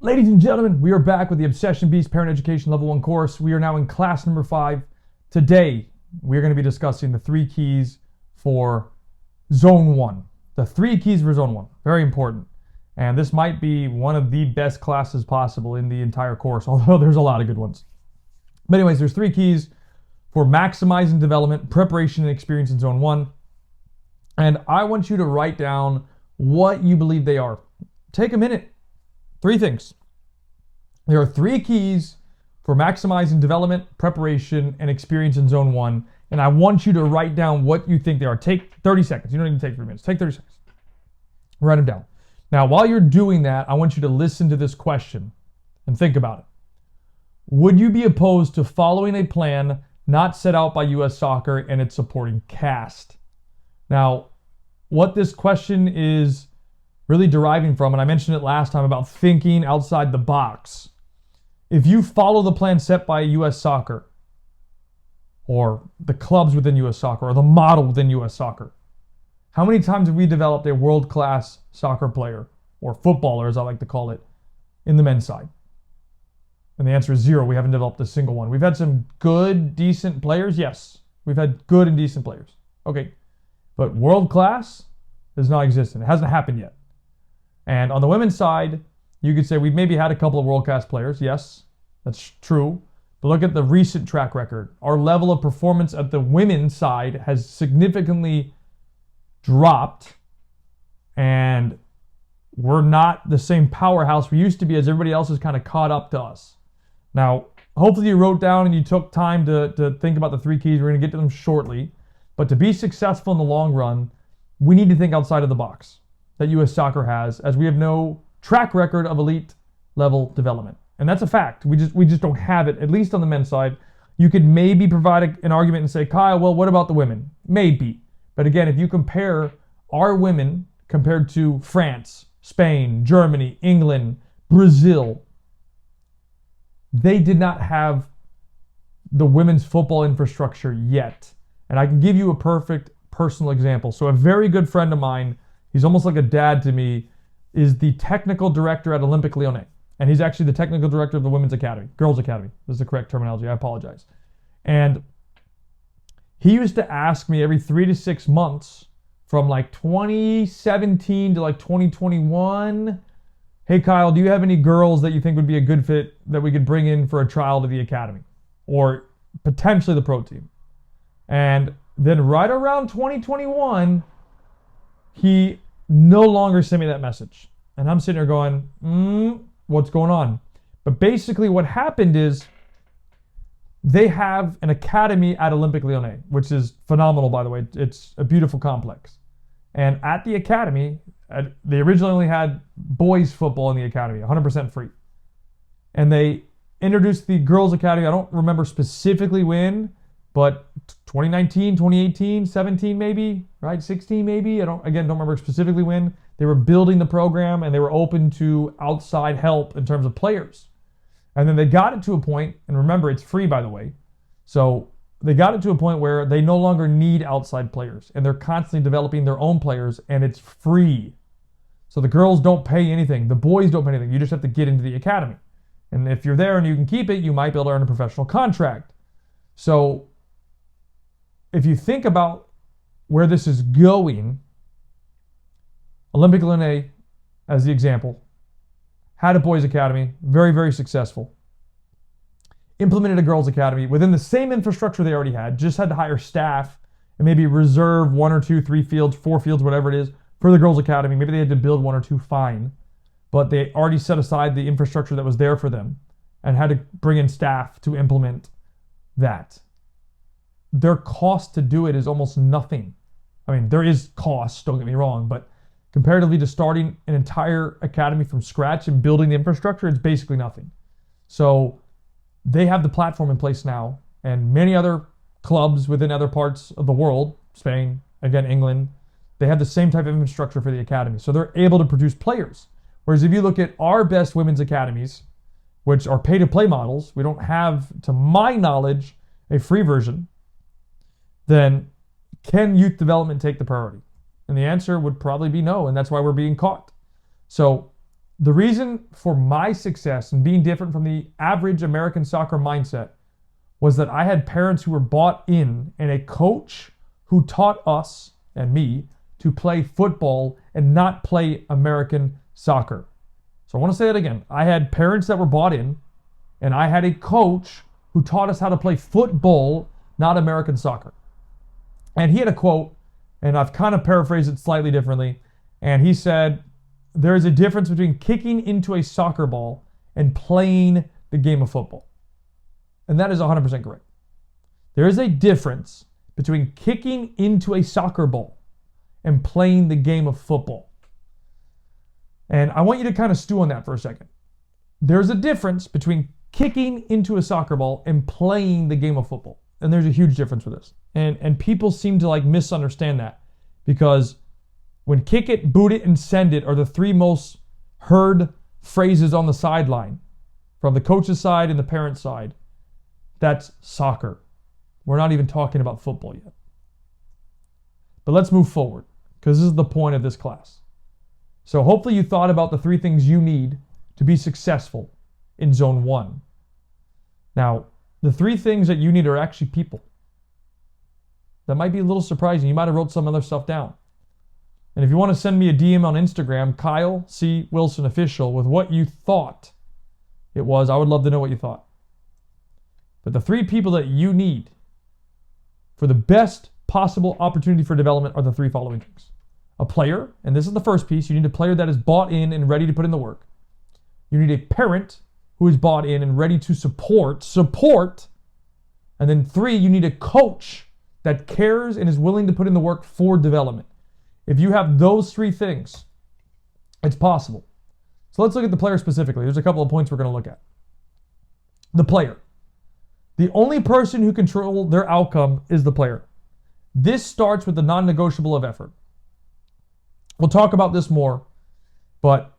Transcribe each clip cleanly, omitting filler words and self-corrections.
Ladies and gentlemen, we are back with the Obsession Beast Parent Education Level 1 course. We are now in class number 5. Today, we are going to be discussing the 3 keys for Zone 1. The 3 keys for Zone 1. Very important. And this might be one of the best classes possible in the entire course, although there's a lot of good ones. But anyways, there's 3 keys for maximizing development, preparation, and experience in Zone 1. And I want you to write down what you believe they are. Take a minute. 3 things. There are 3 keys for maximizing development, preparation, and experience in Zone 1. And I want you to write down what you think they are. Take 30 seconds. You don't even take 3 minutes. Take 30 seconds. Write them down. Now, while you're doing that, I want you to listen to this question and think about it. Would you be opposed to following a plan not set out by U.S. Soccer and its supporting cast? Now, what this question is really deriving from, and I mentioned it last time about thinking outside the box. If you follow the plan set by U.S. Soccer, or the clubs within U.S. Soccer, or the model within U.S. Soccer, how many times have we developed a world-class soccer player, or footballer as I like to call it, in the men's side? And the answer is 0. We haven't developed a single one. We've had some good, decent players, yes. We've had good and decent players. Okay. But world-class does not exist, and it hasn't happened yet. And on the women's side, you could say we've maybe had a couple of world-class players. Yes, that's true. But look at the recent track record. Our level of performance at the women's side has significantly dropped, and we're not the same powerhouse we used to be as everybody else has kind of caught up to us. Now, hopefully you wrote down and you took time to think about the 3 keys. We're going to get to them shortly. But to be successful in the long run, we need to think outside of the box that U.S. Soccer has, as we have no track record of elite level development. And that's a fact. We just don't have it, at least on the men's side. You could maybe provide an argument and say, Kyle, well, what about the women? Maybe. But again, if you compare our women compared to France, Spain, Germany, England, Brazil, they did not have the women's football infrastructure yet. And I can give you a perfect personal example. So a very good friend of mine, he's almost like a dad to me, is the technical director at Olympique Lyonnais. And he's actually the technical director of the Women's Academy, Girls Academy. This is the correct terminology. I apologize. And he used to ask me every 3 to 6 months from like 2017 to like 2021, hey, Kyle, do you have any girls that you think would be a good fit that we could bring in for a trial to the academy or potentially the pro team? And then right around 2021, he no longer sent me that message. And I'm sitting here going, what's going on? But basically what happened is they have an academy at Olympique Lyonnais, which is phenomenal, by the way. It's a beautiful complex. And at the academy, they originally only had boys football in the academy, 100% free. And they introduced the girls academy. I don't remember specifically when, but 2019, 2018, 17 maybe, right? 16 maybe. I don't remember specifically when. They were building the program and they were open to outside help in terms of players. And then they got it to a point, and remember, it's free, by the way. So they got it to a point where they no longer need outside players, and they're constantly developing their own players, and it's free. So the girls don't pay anything. The boys don't pay anything. You just have to get into the academy. And if you're there and you can keep it, you might be able to earn a professional contract. So if you think about where this is going, Olympique Lyonnais, as the example, had a boys' academy, very, very successful. Implemented a girls' academy within the same infrastructure they already had, just had to hire staff and maybe reserve 1 or 2, 3 fields, 4 fields, whatever it is, for the girls' academy. Maybe they had to build 1 or 2, fine. But they already set aside the infrastructure that was there for them and had to bring in staff to implement that. Their cost to do it is almost nothing. I mean, there is cost, don't get me wrong, but comparatively to starting an entire academy from scratch and building the infrastructure, it's basically nothing. So they have the platform in place now, and many other clubs within other parts of the world, Spain, again, England, they have the same type of infrastructure for the academy. So they're able to produce players. Whereas if you look at our best women's academies, which are pay-to-play models, we don't have, to my knowledge, a free version, then can youth development take the priority? And the answer would probably be no, and that's why we're being caught. So the reason for my success and being different from the average American soccer mindset was that I had parents who were bought in and a coach who taught us and me to play football and not play American soccer. So I want to say it again. I had parents that were bought in, and I had a coach who taught us how to play football, not American soccer. And he had a quote, and I've kind of paraphrased it slightly differently. And he said, there is a difference between kicking into a soccer ball and playing the game of football. And that is 100% correct. There is a difference between kicking into a soccer ball and playing the game of football. And I want you to kind of stew on that for a second. There's a difference between kicking into a soccer ball and playing the game of football. And there's a huge difference for this. And people seem to like misunderstand that, because when kick it, boot it, and send it are the three most heard phrases on the sideline from the coach's side and the parent's side. That's soccer. We're not even talking about football yet. But let's move forward, because this is the point of this class. So hopefully you thought about the three things you need to be successful in Zone 1. Now, the three things that you need are actually people. That might be a little surprising. You might have wrote some other stuff down. And if you want to send me a DM on Instagram, Kyle C. Wilson Official, with what you thought it was, I would love to know what you thought. But the three people that you need for the best possible opportunity for development are the three following things. A player, and this is the first piece, you need a player that is bought in and ready to put in the work. You need a parent who is bought in and ready to support. And then 3, you need a coach that cares and is willing to put in the work for development. If you have those 3 things, it's possible. So let's look at the player specifically. There's a couple of points we're going to look at. The player. The only person who controls their outcome is the player. This starts with the non-negotiable of effort. We'll talk about this more, but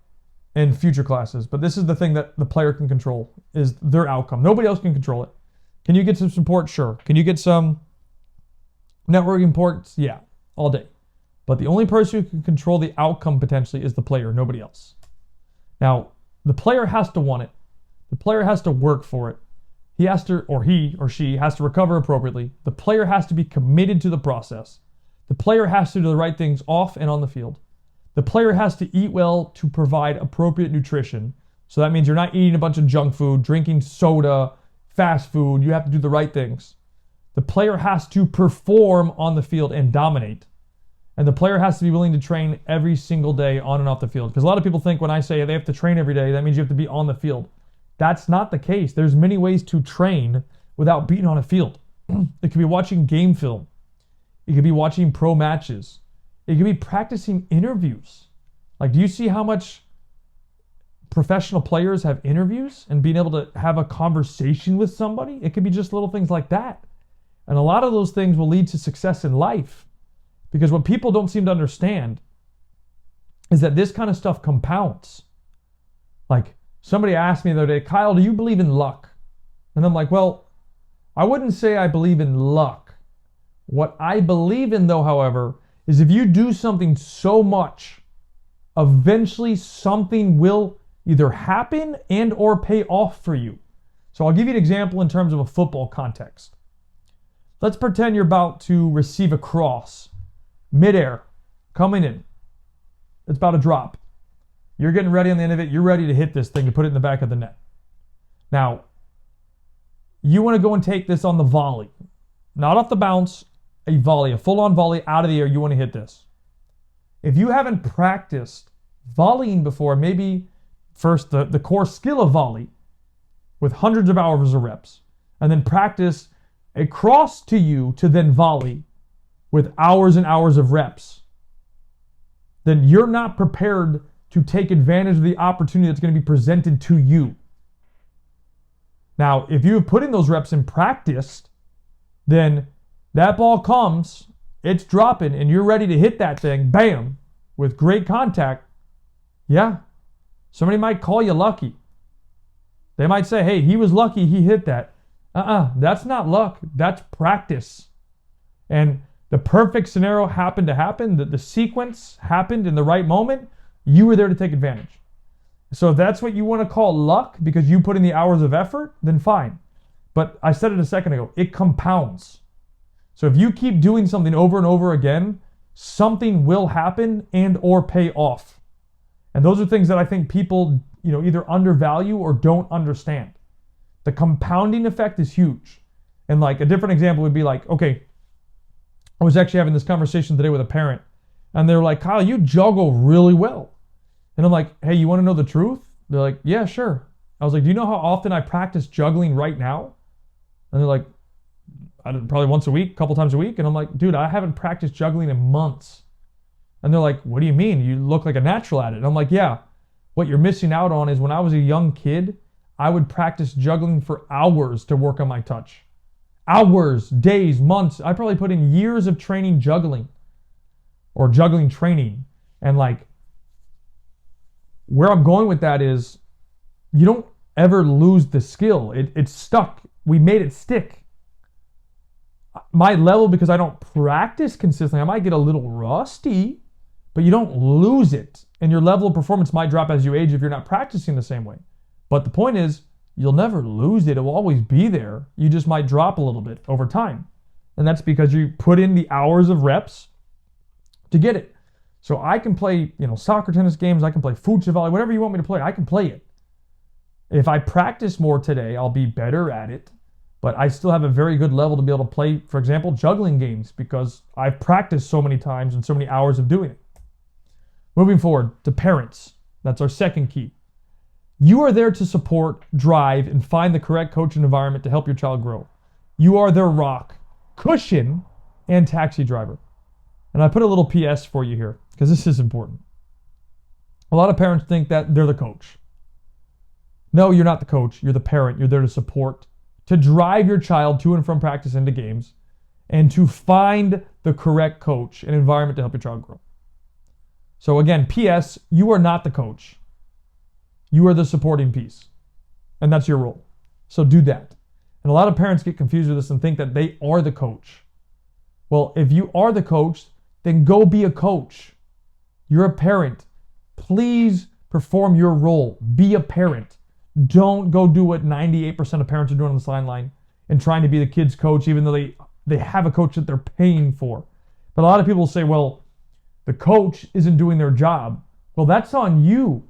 in future classes. But this is the thing that the player can control, is their outcome. Nobody else can control it. Can you get some support? Sure. Can you get some networking ports? Yeah, all day. But the only person who can control the outcome potentially is the player, nobody else. Now, the player has to want it. The player has to work for it. He has to, or he or she has to recover appropriately. The player has to be committed to the process. The player has to do the right things off and on the field. The player has to eat well to provide appropriate nutrition. So that means you're not eating a bunch of junk food, drinking soda, fast food. You have to do the right things. The player has to perform on the field and dominate. And the player has to be willing to train every single day on and off the field. Because a lot of people think when I say they have to train every day, that means you have to be on the field. That's not the case. There's many ways to train without being on a field. It could be watching game film. It could be watching pro matches. It could be practicing interviews. Like, do you see how much professional players have interviews and being able to have a conversation with somebody? It could be just little things like that. And a lot of those things will lead to success in life. Because what people don't seem to understand is that this kind of stuff compounds. Like, somebody asked me the other day, Kyle, do you believe in luck? And I'm like, well, I wouldn't say I believe in luck. What I believe in, though, however, is if you do something so much, eventually something will either happen and or pay off for you. So I'll give you an example in terms of a football context. Let's pretend you're about to receive a cross, midair, coming in. It's about to drop. You're getting ready on the end of it. You're ready to hit this thing to put it in the back of the net. Now, you want to go and take this on the volley. Not off the bounce, a volley, a full-on volley out of the air. You want to hit this. If you haven't practiced volleying before, maybe first the core skill of volley with hundreds of hours of reps, and then practice a cross to you to then volley with hours and hours of reps, then you're not prepared to take advantage of the opportunity that's going to be presented to you. Now, if you have put in those reps and practiced, then that ball comes, it's dropping, and you're ready to hit that thing, bam, with great contact. Yeah, somebody might call you lucky. They might say, hey, he was lucky he hit that. That's not luck, that's practice. And the perfect scenario happened to happen, that the sequence happened in the right moment, you were there to take advantage. So if that's what you want to call luck because you put in the hours of effort, then fine. But I said it a second ago, it compounds. So if you keep doing something over and over again, something will happen and or pay off. And those are things that I think people, either undervalue or don't understand. The compounding effect is huge. And like a different example would be like, okay, I was actually having this conversation today with a parent, and they're like, Kyle, you juggle really well. And I'm like, hey, you want to know the truth? They're like, yeah, sure. I was like, do you know how often I practice juggling right now? And they're like, probably once a week, a couple times a week. And I'm like, dude, I haven't practiced juggling in months. And they're like, what do you mean? You look like a natural at it. And I'm like, yeah, what you're missing out on is when I was a young kid, I would practice juggling for hours to work on my touch. Hours, days, months. I probably put in years of training juggling or juggling training. And like, where I'm going with that is you don't ever lose the skill. It's stuck. We made it stick. My level, because I don't practice consistently, I might get a little rusty, but you don't lose it. And your level of performance might drop as you age if you're not practicing the same way. But the point is, you'll never lose it. It will always be there. You just might drop a little bit over time. And that's because you put in the hours of reps to get it. So I can play, soccer, tennis games. I can play futsal, volley, whatever you want me to play. I can play it. If I practice more today, I'll be better at it. But I still have a very good level to be able to play, for example, juggling games because I've practiced so many times and so many hours of doing it. Moving forward to parents. That's our second key. You are there to support, drive, and find the correct coach and environment to help your child grow. You are their rock, cushion, and taxi driver. And I put a little PS for you here because this is important. A lot of parents think that they're the coach. No, you're not the coach. You're the parent. You're there to support, to drive your child to and from practice into games, and to find the correct coach and environment to help your child grow. So again, PS, you are not the coach. You are the supporting piece. And that's your role. So do that. And a lot of parents get confused with this and think that they are the coach. Well, if you are the coach, then go be a coach. You're a parent. Please perform your role. Be a parent. Don't go do what 98% of parents are doing on the sideline and trying to be the kid's coach, even though they have a coach that they're paying for. But a lot of people will say, well, the coach isn't doing their job. Well, that's on you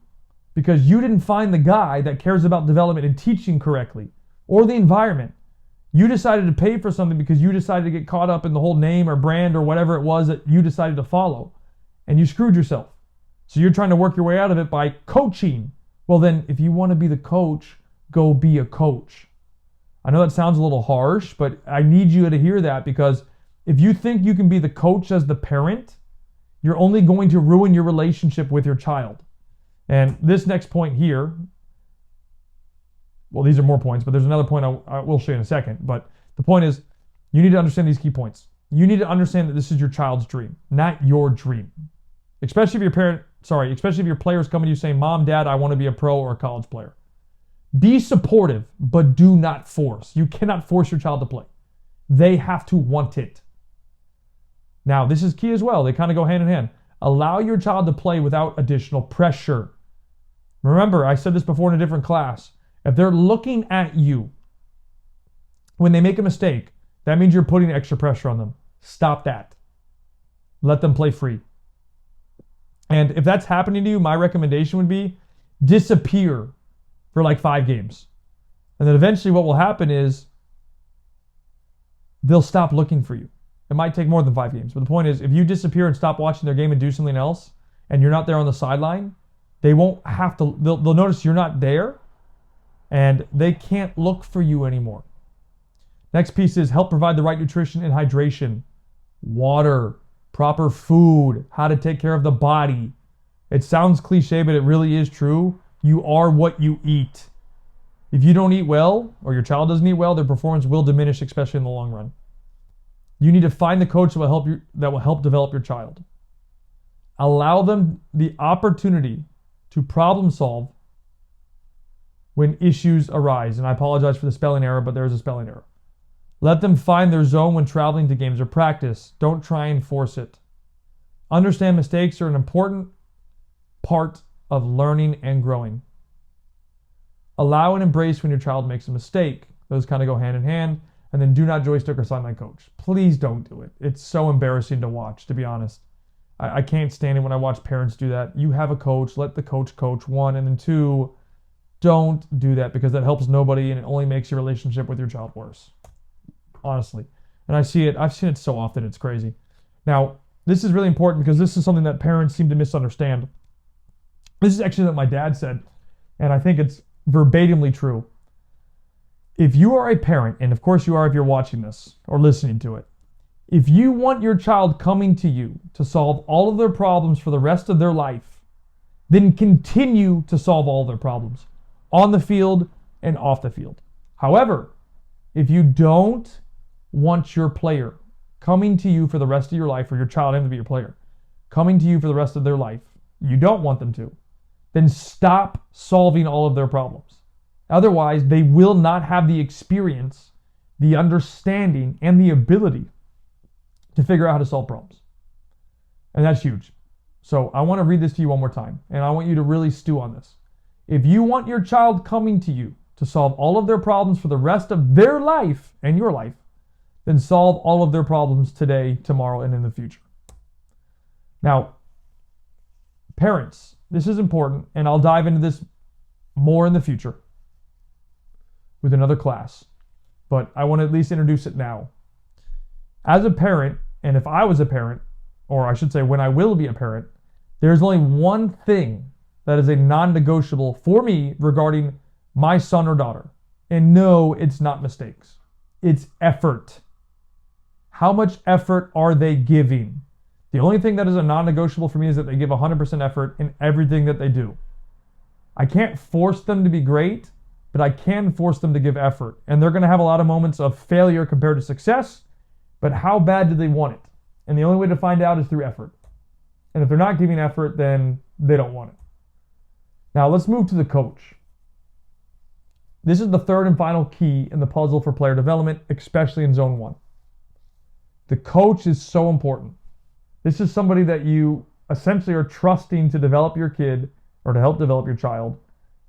because you didn't find the guy that cares about development and teaching correctly or the environment. You decided to pay for something because you decided to get caught up in the whole name or brand or whatever it was that you decided to follow, and you screwed yourself. So you're trying to work your way out of it by coaching. Well, then if you want to be the coach, go be a coach. I know that sounds a little harsh, but I need you to hear that because if you think you can be the coach as the parent, you're only going to ruin your relationship with your child. And this next point here, well, these are more points, but there's another point I will show you in a second. But the point is, you need to understand these key points. You need to understand that this is your child's dream, not your dream. Especially if your players come to you saying, Mom, Dad, I want to be a pro or a college player. Be supportive, but do not force. You cannot force your child to play. They have to want it. Now, this is key as well. They kind of go hand in hand. Allow your child to play without additional pressure. Remember, I said this before in a different class. If they're looking at you when they make a mistake, that means you're putting extra pressure on them. Stop that. Let them play free. And if that's happening to you, my recommendation would be disappear for like 5 games. And then eventually what will happen is they'll stop looking for you. It might take more than 5 games. But the point is, if you disappear and stop watching their game and do something else, and you're not there on the sideline, they won't have to, they'll notice you're not there, and they can't look for you anymore. Next piece is help provide the right nutrition and hydration. Water, proper food, how to take care of the body. It sounds cliche, but it really is true. You are what you eat. If you don't eat well, or your child doesn't eat well, their performance will diminish, especially in the long run. You need to find the coach that will help develop your child. Allow them the opportunity to problem solve when issues arise. And I apologize for the spelling error, but there is a spelling error. Let them find their zone when traveling to games or practice. Don't try and force it. Understand mistakes are an important part of learning and growing. Allow and embrace when your child makes a mistake. Those kind of go hand in hand. And then do not joystick or sideline coach. Please don't do it. It's so embarrassing to watch, to be honest. I can't stand it when I watch parents do that. You have a coach, let the coach coach, one, and then two, don't do that because that helps nobody and it only makes your relationship with your child worse. Honestly. And I've seen it so often, it's crazy. Now, this is really important because this is something that parents seem to misunderstand. This is actually what my dad said, and I think it's verbatimly true. If you are a parent, and of course you are if you're watching this or listening to it, if you want your child coming to you to solve all of their problems for the rest of their life, then continue to solve all their problems on the field and off the field. However, if you don't want your player coming to you for the rest of your life, or your child having to be your player, coming to you for the rest of their life, you don't want them to, then stop solving all of their problems. Otherwise, they will not have the experience, the understanding, and the ability to figure out how to solve problems. And that's huge. So I want to read this to you one more time, and I want you to really stew on this. If you want your child coming to you to solve all of their problems for the rest of their life and your life, then solve all of their problems today, tomorrow, and in the future. Now, parents, this is important, and I'll dive into this more in the future with another class, but I want to at least introduce it now. As a parent, and if I was a parent, or I should say when I will be a parent, there's only one thing that is a non-negotiable for me regarding my son or daughter. And no, it's not mistakes. It's effort. How much effort are they giving? The only thing that is a non-negotiable for me is that they give 100% effort in everything that they do. I can't force them to be great, but I can force them to give effort. And they're going to have a lot of moments of failure compared to success, but how bad do they want it? And the only way to find out is through effort. And if they're not giving effort, then they don't want it. Now let's move to the coach. This is the third and final key in the puzzle for player development, especially in Zone 1. The coach is so important. This is somebody that you essentially are trusting to develop your kid or to help develop your child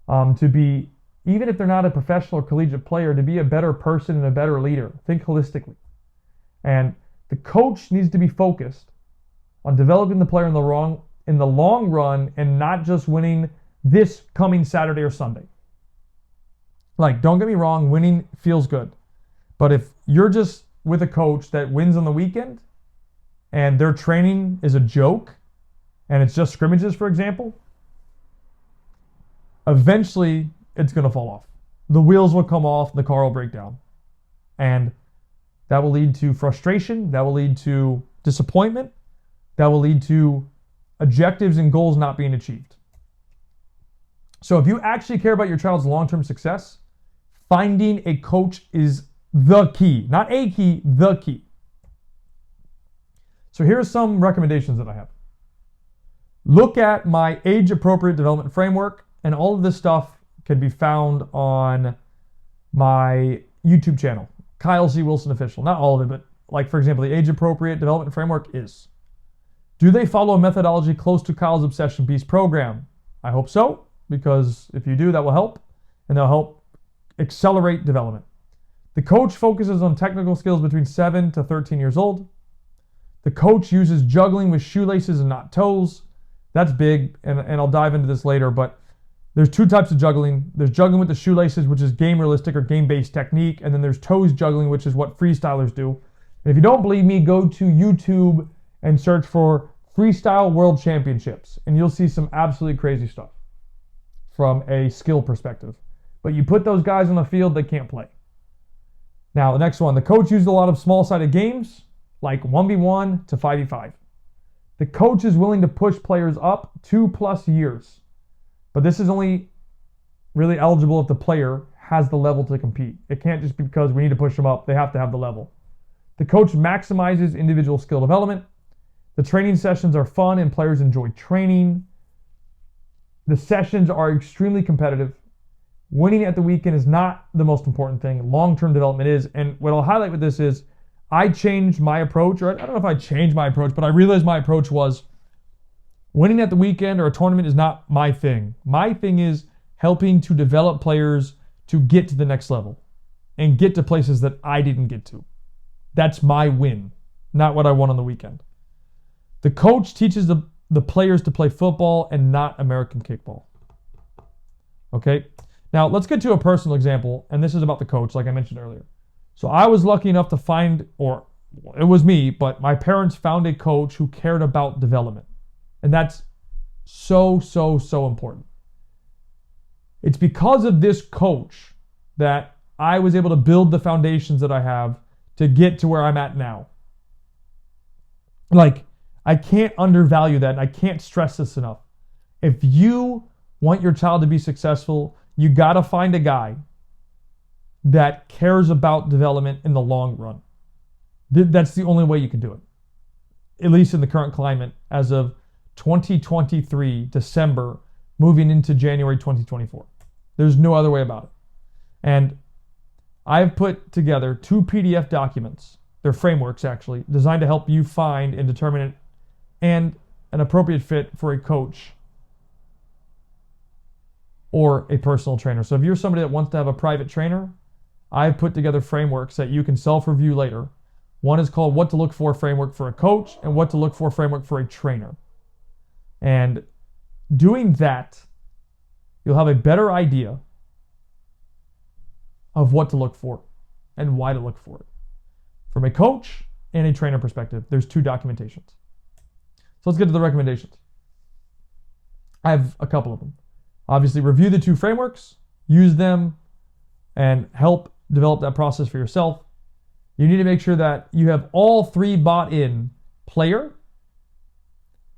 to be, even if they're not a professional or collegiate player, to be a better person and a better leader. Think holistically. And the coach needs to be focused on developing the player in the long run and not just winning this coming Saturday or Sunday. Like, don't get me wrong, winning feels good. But if you're just with a coach that wins on the weekend and their training is a joke and it's just scrimmages, for example, eventually it's going to fall off. The wheels will come off, the car will break down. And that will lead to frustration, that will lead to disappointment, that will lead to objectives and goals not being achieved. So if you actually care about your child's long-term success, finding a coach is the key. Not a key, the key. So here are some recommendations that I have. Look at my age-appropriate development framework, and all of this stuff can be found on my YouTube channel, Kyle C. Wilson Official. Not all of it, but like, for example, the age-appropriate development framework is. Do they follow a methodology close to Kyle's Obsession Beast program? I hope so, because if you do, that will help, and they'll help accelerate development. The coach focuses on technical skills between 7 to 13 years old. The coach uses juggling with shoelaces and not toes. That's big, and I'll dive into this later, but there's two types of juggling. There's juggling with the shoelaces, which is game realistic or game-based technique, and then there's toes juggling, which is what freestylers do. And if you don't believe me, go to YouTube and search for Freestyle World Championships, and you'll see some absolutely crazy stuff from a skill perspective. But you put those guys on the field, they can't play. Now, the next one, the coach used a lot of small-sided games, like 1v1 to 5v5. The coach is willing to push players up 2+ years, but this is only really eligible if the player has the level to compete. It can't just be because we need to push them up. They have to have the level. The coach maximizes individual skill development. The training sessions are fun and players enjoy training. The sessions are extremely competitive. Winning at the weekend is not the most important thing. Long-term development is. And what I'll highlight with this is I changed my approach, or I don't know if I changed my approach, but I realized my approach was winning at the weekend or a tournament is not my thing. My thing is helping to develop players to get to the next level and get to places that I didn't get to. That's my win, not what I won on the weekend. The coach teaches the players to play football and not American kickball. Okay? Now, let's get to a personal example, and this is about the coach, like I mentioned earlier. So I was lucky enough to find, or it was me, but my parents found a coach who cared about development. And that's so, so, so important. It's because of this coach that I was able to build the foundations that I have to get to where I'm at now. Like, I can't undervalue that, and I can't stress this enough. If you want your child to be successful, you got to find a guy that cares about development in the long run. That's the only way you can do it, at least in the current climate as of 2023, December, moving into January 2024. There's no other way about it. And I've put together 2 PDF documents, they're frameworks actually, designed to help you find and determine and an appropriate fit for a coach or a personal trainer. So if you're somebody that wants to have a private trainer, I've put together frameworks that you can self-review later. One is called What to Look For Framework for a Coach and What to Look For Framework for a Trainer. And doing that, you'll have a better idea of what to look for and why to look for it. From a coach and a trainer perspective, there's 2 documentations. So let's get to the recommendations. I have a couple of them. Obviously, review the 2 frameworks, use them, and help develop that process for yourself. You need to make sure that you have all 3 bought in. Player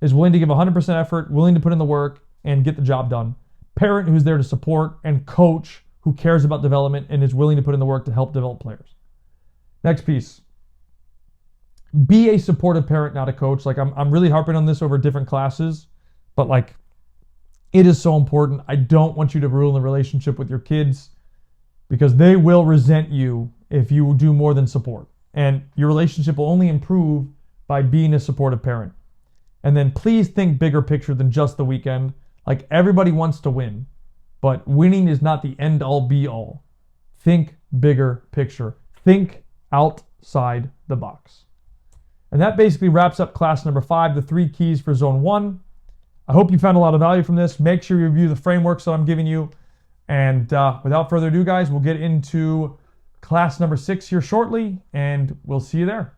is willing to give 100% effort, willing to put in the work, and get the job done. Parent who's there to support, and coach who cares about development and is willing to put in the work to help develop players. Next piece. Be a supportive parent, not a coach. Like I'm really harping on this over different classes, but like it is so important. I don't want you to ruin the relationship with your kids because they will resent you if you do more than support. And your relationship will only improve by being a supportive parent. And then please think bigger picture than just the weekend. Like everybody wants to win, but winning is not the end all be all. Think bigger picture. Think outside the box. And that basically wraps up class number 5, the 3 keys for Zone 1. I hope you found a lot of value from this. Make sure you review the frameworks that I'm giving you. And without further ado, guys, we'll get into class number 6 here shortly, and we'll see you there.